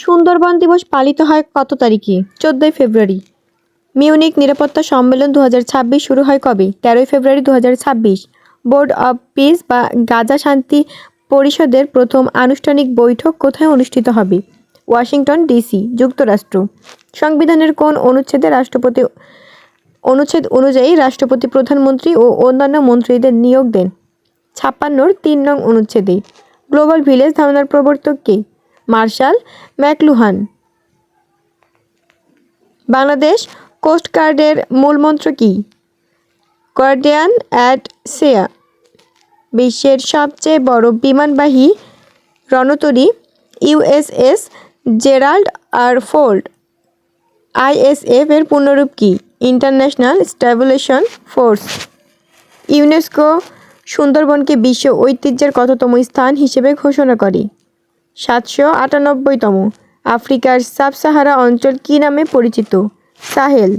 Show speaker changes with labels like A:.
A: সুন্দরবন দিবস পালিত হয় কত তারিখে? 14ই ফেব্রুয়ারি। মিউনিক নিরাপত্তা সম্মেলন 2026 শুরু হয় কবে? 13ই ফেব্রুয়ারি 2026। বোর্ড অব পিস বা গাজা শান্তি পরিষদের প্রথম আনুষ্ঠানিক বৈঠক কোথায় অনুষ্ঠিত হবে? ওয়াশিংটন ডিসি, যুক্তরাষ্ট্র। সংবিধানের কোন অনুচ্ছেদ অনুযায়ী রাষ্ট্রপতি প্রধানমন্ত্রী ও অন্যান্য মন্ত্রীদের নিয়োগ দেন? 56 3 নং অনুচ্ছেদে। গ্লোবাল ভিলেজ ধারণার প্রবর্তক কে? Marshall McLuhan. বাংলাদেশ কোস্টগার্ডের মূলমন্ত্র কি? Guardian at sea. বিশ্বের সবচেয়ে বড় বিমানবাহী রণতরী USS Gerald R Ford. ISF এর পূর্ণরূপ কি? International stabilisation force. ইউনেস্কো সুন্দরবনকে বিশ্ব ঐতিহ্যের কততম স্থান হিসেবে ঘোষণা করে? 798তম। আফ্রিকার সাব সাহারা অঞ্চল কী নামে পরিচিত? সাহেল।